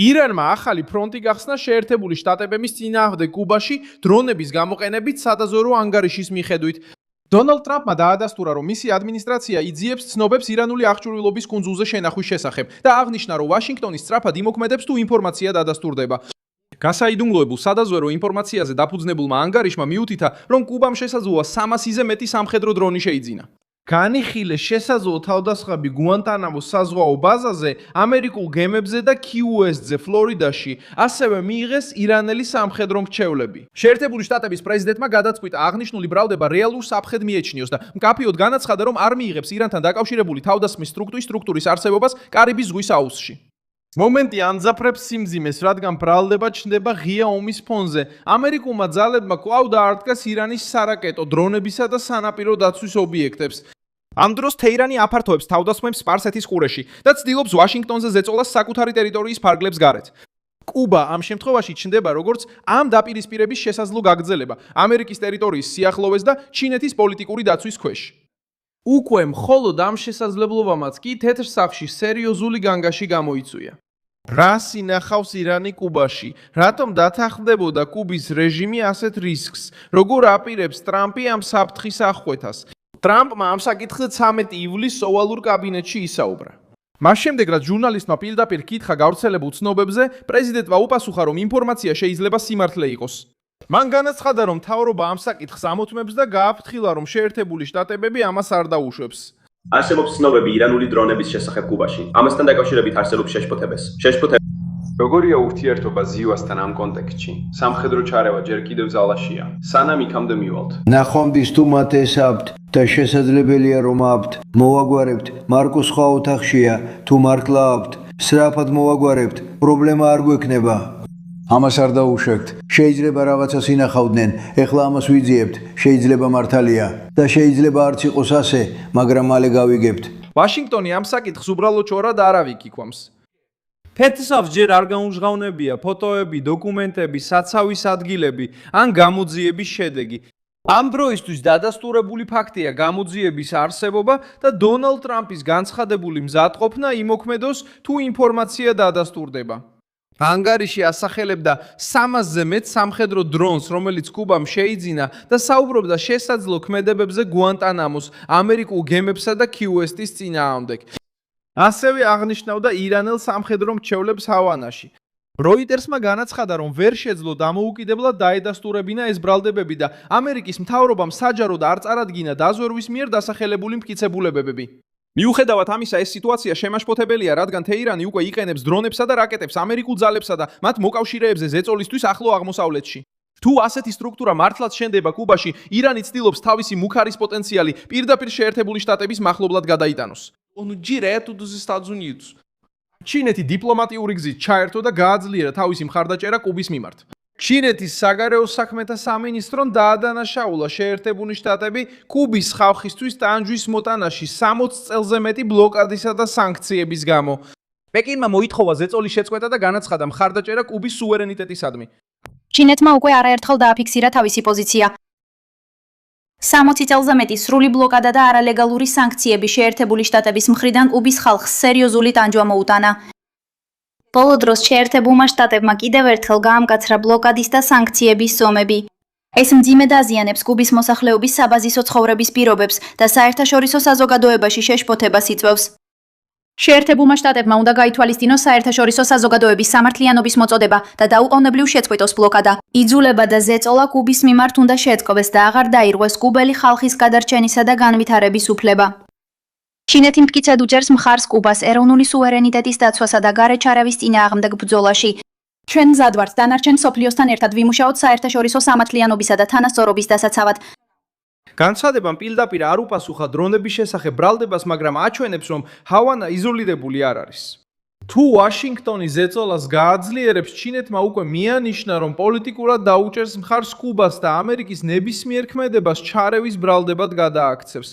ირანმა ახალი ფრონტი გახსნა შეერთებული შტატების წინააღმდეგ კუბაში დრონების გამოყენებით სადაზვერვო ანგარიშის მიხედვით. დონალდ ტრამპმა დაადასტურა, რომ მისი ადმინისტრაცია იძიებს ცნობებს ირანული აღჭურვილობის კუნძულზე შენახვის შესახებ და აღნიშნა, რომ ვაშინგტონი სწრაფად იმოქმედებს თუ ინფორმაცია დადასტურდება. გასაიდუმლოებულ სადაზვერვო ინფორმაციაზე დაფუძნებულმა ანგარიშმა მიუთითა, რომ კუბამ შესაძლოა 300-ზე მეტი სამხედრო დრონი შეიძინა. განიხილეს შესაძლო თავდასხმები გუანტანამოს საზღვაო ბაზაზე, ამერიკულ გემებზე და KUS-ზე ფლორიდაში, ასევე მიიღეს ირანელი სამხედრო მრჩევლები. შეერთებული შტატების პრეზიდენტმა გადაწყვიტა აღნიშნული ბრალდება რეალურ საფრთხედ მიეჩნიოს და მკაფიოდ განაცხადა, რომ არ მიიღებს ირანთან დაკავშირებული თავდასხმის სტრუქტურის არსებობას კარიბის ზღვის აუზში. მომენტი ამძაფრებს სიმძიმეს, რადგან ბრალდება ჩნდება ღია ომის ფონზე. ამერიკულმა ძალებმა კვლავ დაარტყეს ირანის სარაკეტო დრონებისა და სანაპირო დაცვის ობიექტებს. ამ დროს თეირანი აფართოებს თავდასხმებს სპარსეთის ყურეში და ცდილობს ვაშინგტონზე ზეწოლას საკუთარი ტერიტორიის ფარგლებს გარეთ. კუბა ამ შემთხვევაში ჩნდება როგორც ამ დაპირისპირების შესაძლო გაგრძელება ამერიკის ტერიტორიის სიახლოვეს და ჩინეთის პოლიტიკური დაცვის ქვეშ. უკვე მხოლოდ ამ შესაძლებლობამაც კი თეთრ სახლში სერიოზული განგაში გამოიწვია. რას ინახავს ირანი კუბაში? რატომ დათანხმდებოდა კუბის რეჟიმი ასეთ რისკს? როგორ აპირებს ტრამპი ამ საფრთხის აღკვეთას? ტრამპმა ამ საკითხზე 13 ივლისს ოვალურ კაბინეტში ისაუბრა. მას შემდეგ, რაც ჟურნალისტმა პირდაპირ კითხა გავრცელებულ ცნობებზე, პრეზიდენტმა უპასუხა, რომ ინფორმაცია შეიძლება სიმართლე იყოს. მან განაცხადა, რომ მთავრობა ამ საკითხს ამოთმებს და გააფრთხილა, რომ შეერთებული შტატები ამას არ დაუშვებს. არსებობს ცნობები ირანული დრონების შესახებ კუბაში. ამასთან დაკავშირებით არსებობს შეშფოთებები. როგორია ურთიერთობა ზივასთან ამ კონტექსტში? სამხედრო ჩარევა ჯერ კიდევ ძალაშია. სანამ იქამდე მივალთ. ნახვამდის თუ მათ ესაბთ და შესაძლებელია რომ აბთ, მოვაგვარებთ, მარკუს სხვა ოთახშია, თუ მართლა აბთ, სწრაფად მოვაგვარებთ, პრობლემა არ გვექნება. ამას არ დაუშვებთ. შეიძლება რაღაცას ინახავდნენ, ეხლა ამას ვიძიებთ, შეიძლება მართალია და შეიძლება არც იყოს ასე, მაგრამ მალე გავიგებთ. ვაშინგტონი ამ საკითხს უბრალოდ ჩორად არ ავიკიქვამს. თეთრსაყს ჯერ არ გაუმჟღავნებია ფოტოები, დოკუმენტები, საცავის ადგილები ან გამოძიების შედეგი. ამ დროისთვის დადასტურებული ფაქტია გამოძიების არსებობა და დონალდ ტრამპის განცხადებული მზადყოფნა იმოქმედოს თუ ინფორმაცია დადასტურდება. ანგარიში ასახელებდა 300-ზე მეტ სამხედრო დრონს, რომელიც კუბამ შეიძინა და საუბრობდა შესაძლო ქმედებებზე გუანტანამოს, ამერიკულ გემებსა და KUS-ის წინააღმდეგ. ასევე აღნიშნავდა ირანელ სამხედრო მრჩევლებს ჰავანაში. როიტერსმა განაცხადა, რომ ვერ შეძლო დამოუკიდებლად დაედასტურებინა ეს ბრალდებები და ამერიკის მთავრობამ საჯაროდ არ წარადგინა დაზვერვის მიერ დასახელებული მტკიცებულებები. მიუხედავად ამისა, ეს სიტუაცია შემაშფოთებელია, რადგან თეირანი უკვე იყენებს დრონებსა და რაკეტებს ამერიკულ ძალებსა და მათ მოკავშირეებზე ზეწოლისთვის ახლო აღმოსავლეთში. თუ ასეთი სტრუქტურა მართლაც შენდება კუბაში, ირანი ცდილობს თავისი მუქარის პოტენციალი პირდაპირ შეერთებული შტატების მახლობლად გადაიტანოს. direto dos Estados Unidos. ჩინეთი დიპლომატიური გზით ჩაერთო და გააძლიერა თავისი მხარდაჭერა კუბის მიმართ. ჩინეთის საგარეო საქმეთა სამინისტრომ დაადანაშაულა შეერთებული შტატები კუბის ხალხისთვის ტანჯვის მოტანაში 60 წელზე მეტი ბლოკადისა და სანქციების გამო. პეკინმა მოითხოვა ზეწოლის შეწყვეტა და განაცხადა მხარდაჭერა კუბის სუვერენიტეტისადმი. ჩინეთმა უკვე არაერთხელ დააფიქსირა თავისი პოზიცია. 60 წელზე მეტი სრული ბლოკადა და არალეგალური სანქციები შეერთებული შტატების მხრიდან კუბის ხალხს სერიოზული ტანჯვა მოუტანა. ბოლო დროს შეერთებულმა შტატებმა კიდევ ერთხელ გაამკაცრა ბლოკადის და სანქციების ზომები. ეს მძიმედ აზიანებს კუბის მოსახლეობის საბაზისო ცხოვრების პირობებს და საერთაშორისო საზოგადოებაში შეშფოთებას იწვევს. შეერთებულმა შტატებმა უნდა გაითვალისწინოს საერთაშორისო საზოგადოების სამართლიანობის მოწოდება და დაუყოვნებლივ შეწყვიტოს ბლოკადა. იძულება და ზეწოლა კუბის მიმართ უნდა შეწყდეს და აღარ დაირღვეს კუბელი ხალხის გადარჩენისა და განვითარების უფლება. ჩინეთი მტკიცედ უჭერს მხარს კუბას ეროვნული სუვერენიტეტის დაცვასა და გარეჩ არავის წინააღმდეგ ბრძოლაში. ჩვენ მზად ვართ დანარჩენ მსოფლიოსთან ერთად ვიმუშაოთ საერთაშორისო სამართლიანობისა და თანასწორობის დასაცავად. განცხადებამ პირდაპირ არ უპასუხა დრონების შესახებ ბრალდებას, მაგრამ აჩვენებს, რომ ჰავანა იზოლირებული არ არის. თუ ვაშინგტონი ზეწოლას გააძლიერებს, ჩინეთმა უკვე მიანიშნა, რომ პოლიტიკურად დაუჭერს მხარს კუბას და ამერიკის ნებისმიერ ქმედებას ჩარევის ბრალდებად გადააქცევს.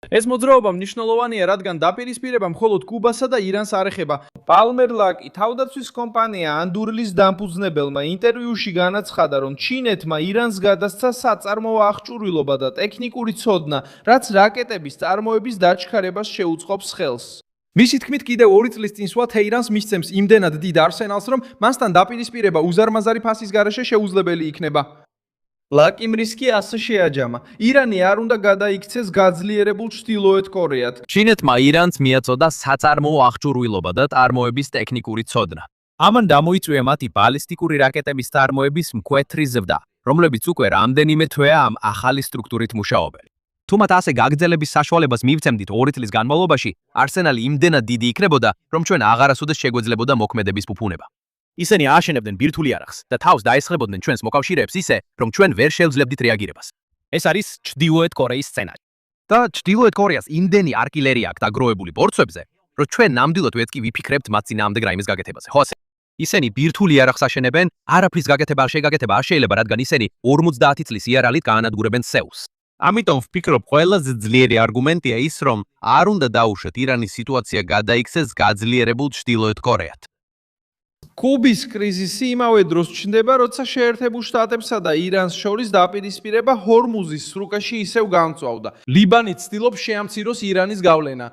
ეს მოძრაობა მნიშვნელოვანია, რადგან დაპირისპირება მხოლოდ კუბასა და ირანს არ ეხება. პალმერ ლაკი, თავდაცვის კომპანია ანდურლის დამფუძნებელმა ინტერვიუში განაცხადა, რომ ჩინეთმა ირანს გადასცა საწარმოო აღჭურვილობა და ტექნიკური ცოდნა, რაც რაკეტების წარმოების დაჩქარებას შეუწყობს ხელს. მისი თქმით, კიდევ 2 წლის წინ სვლა თეირანს მისცემს იმდენად დიდ არსენალს, რომ მასთან დაპირისპირება უზარმაზარი ფასის გარეშე შეუძლებელი იქნება. ლაკიმ რისკი ასე შეაჯამა. ირანი არ უნდა გადაიქცეს გაძლიერებულ ჩრდილოეთ კორეად. ჩინეთმა ირანს მიაწოდა საწარმოო აღჭურვილობა და წარმოების ტექნიკური ცოდნა. ამან გამოიწვია მათი ბალისტიკური რაკეტების წარმოების მკვეთრი ზრდა, რომლებიც უკვე რამდენიმე თვეა ამ ახალი სტრუქტურით მუშაობენ. თუ მათ ასე გაგრძელების საშუალებას მივცემდით 2 წლის განმავლობაში, არსენალი იმდენად დიდი იქნებოდა, რომ ჩვენ აღარასოდეს შეგვეძლებოდა მოქმედების ფუფუნება. ისინი აშენებდნენ ბირთვული იარაღს და თავს დაესხებოდნენ ჩვენს მოკავშირეებს ისე, რომ ჩვენ ვერ შევძლებდით რეაგირებას. ეს არის ჩრდილოეთ კორეის სცენარი. და ჩრდილოეთ კორეას იმდენი артиლერია აქვს დაგროვებული ბორცვებზე, რომ ჩვენ ნამდვილად ვეთკი ვიფიქრებთ მათ წინააღმდეგ რაიმეს გაკეთებაზე. ხო ასე? ისინი ბირთვული იარაღს აშენებენ, არაფრის გაკეთება არ შეიძლება, რადგან ისინი 50 წლის იარაღით გაანადგურებენ სეულს. ამიტომ ვფიქრობ, ყველაზე ძლიერი არგუმენტია ის, რომ არ უნდა დაუშვათ ირანის სიტუაცია გადაიქცეს გაძლიერებულ ჩრდილოეთ კორეად. კუბის კრიზისი იმავე დროს ჩნდება, როცა შეერთებულ შტატებსა და ირანს შორის დაპირისპირება ჰორმუზის სრუკაში ისევ გამწვავდა. ლიბანი ცდილობს შეამციროს ირანის გავლენა.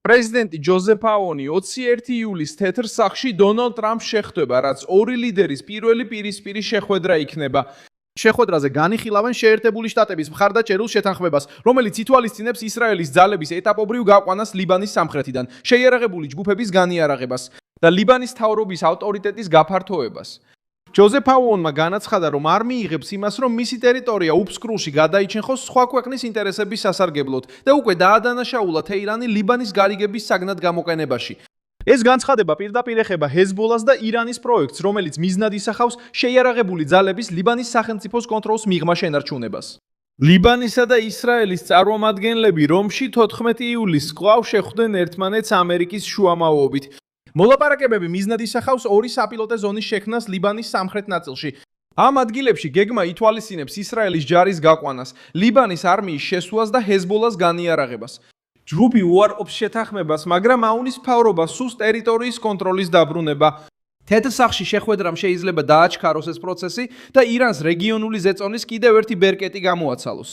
პრეზიდენტი ჯოზეფ აონი 21 იულის თეთრ სახლში დონალდ ტრამპს შეხვდება, რაც ორი ლიდერის პირველი პირისპირი შეხვედრა იქნება. შეხვედრაზე განიხილავენ შეერთებული შტატების მხარდაჭერულ შეთანხმებას, რომელიც ითვალისწინებს ისრაელის ძალების ეტაპობრივ გაყვანას ლიბანის სამხრეთიდან, შეიარაღებული ჯგუფების განიარაღებას და ლიბანის მთავრობის ავტორიტეტის გაფართოებას. ჯოზეფ აონმა განაცხადა, რომ არ მიიღებს იმას, რომ მისი ტერიტორია უფსკრულში გადაიჩენხოს სხვა ქვეყნის ინტერესების სასარგებლოდ და უკვე დაადანაშაულა თეირანი ლიბანის გარიგების საგნად გამოყენებაში. ეს განცხადება პირდაპირ ეხება ჰეზბოლას და ირანის პროექტს, რომელიც მიზნად ისახავს შეიარაღებული ძალების ლიბანის სახელმწიფოს კონტროლს მიღმა შენარჩუნებას. ლიბანისა და ისრაელის წარმომადგენლები რომში 14 იულის კვლავ შეხვდნენ ერთმანეთს ამერიკის შუამავლობით. მოლაპარაკებები მიზნად ისახავს ორი საპილოტე ზონის შექმნას ლიბანის სამხრეთ ნაწილში. ამ ადგილებში გეგმა ითვალისწინებს ისრაელის ჯარის გაყვანას, ლიბანის არმიის შესვლას და ჰეზბოლას განიარაღებას. ჯგუფი უარყოფს შეთანხმებას, მაგრამ აუნის მთავრობა სურს ტერიტორიის კონტროლის დაბრუნება. თეთრ სახლში შეხვედრამ შეიძლება დააჩქაროს ეს პროცესი და ირანს რეგიონული ზეწონის კიდევ ერთი ბერკეტი გამოაცალოს.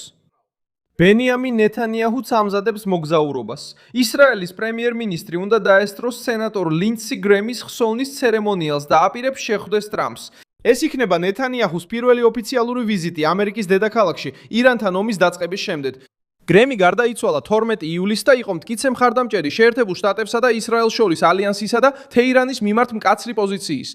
ბენიამინ ნეთანიაჰუც ამზადებს მოგზაურობას. ისრაელის პრემიერ-მინისტრი უნდა დაესწროს სენატორ ლინდსი გრემის ხსოვნის ცერემონიალს და აპირებს შეხვდეს ტრამპს. ეს იქნება ნეთანიაჰუს პირველი ოფიციალური ვიზიტი ამერიკის დედაქალაქში ირანთან ომის დაწყების შემდეგ. გრემი გარდაიცვალა 12 იulis და იყო მტკიცე მხარდამჭერი შეერთებულ შტატებსა და ისრაელს შორის ალიანსისა და თეირანის მიმართ მკაცრი პოზიციის.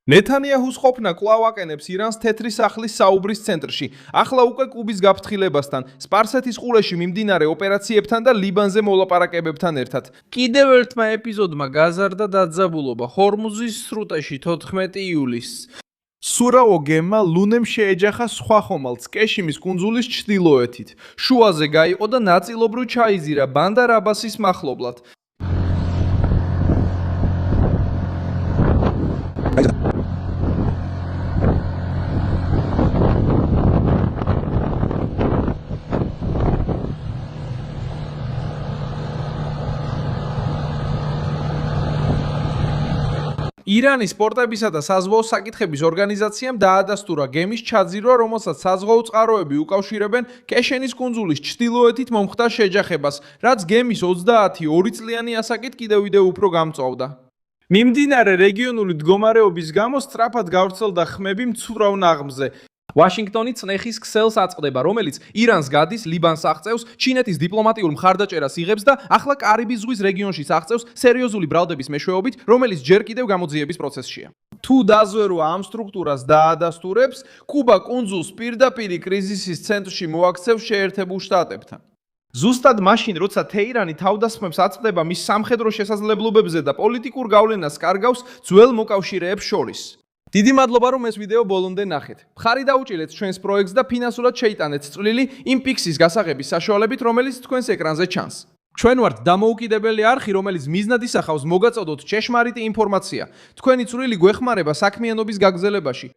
ნეთანიაჰუს ყოფნა კვლავ აკენებს ირანს თეთრი სახლის საუბრის ცენტრში, ახლა უკვე კუბის გაფრთხილებასთან, სპარსეთის ყურეში მიმდინარე ოპერაციებთან და ლიბანზე მოლაპარაკებებთან ერთად. კიდევ ერთმა ეპიზოდმა გაზარდა დაძაბულობა ჰორმუზის სრუტეში 14 იulis. სურაო გემმა ლუნემ შეეჯახა სხვა ხომალდს კეშიმის კუნძულის ჩრდილოეთით. შუაზე გაიყო და ნაწილობრივ ჩაიზირა ბანდარ აბასის მახლობლად. ირანის სპორტებისა და საზღვაო საკითხების ორგანიზაციამ დაადასტურა გემის ჩაძირვა, რომელსაც საზღვაო წყაროები უკავშირებენ კეშენის კუნძულის ჩრდილოეთით მომხდარ შეჯახებას, რაც გემის 22 წლიანი ასაკით კიდევ უფრო გამწვავდა. მიმდინარე რეგიონული მდგომარეობის გამო სწრაფად გავრცელდა ხმები მცურავ ნაღმზე. ვაშინგტონი წნეხის ქსელს აწყდება, რომელიც ირანს გადის, ლიბანს აღწევს, ჩინეთის დიპლომატიურ მხარდაჭერას იღებს და ახლა კარიბის ზღვის რეგიონშიც აღწევს სერიოზული ბრალდების მეშვეობით, რომელიც ჯერ კიდევ გამოძიების პროცესშია. თუ დაზვერვა ამ სტრუქტურას დაადასტურებს, კუბა კუნძულს პირდაპირ კრიზისის ცენტრში მოაქცევს შეერთებულ შტატებთან. ზუსტად მაშინ, როცა თეირანი თავდასხმებს აწვდება მის სამხედრო შესაძლებლობებზე და პოლიტიკურ გავლენას კარგავს ძველ მოკავშირეებს შორის. დიდი მადლობა, რომ ეს ვიდეო ბოლომდე ნახეთ. მხარი დაუჭირეთ ჩვენს პროექტს და ფინანსურად შეიტანეთ წვლილი იმ პიქსის გასაღების საშუალებით, რომელიც თქვენს ეკრანზე ჩანს. ჩვენ ვართ დამოუკიდებელი არხი, რომელიც მიზნად ისახავს მოგაწოდოთ ჭეშმარიტი ინფორმაცია. თქვენი წვლილი გვეხმარება საქმიანობის გაგრძელებაში.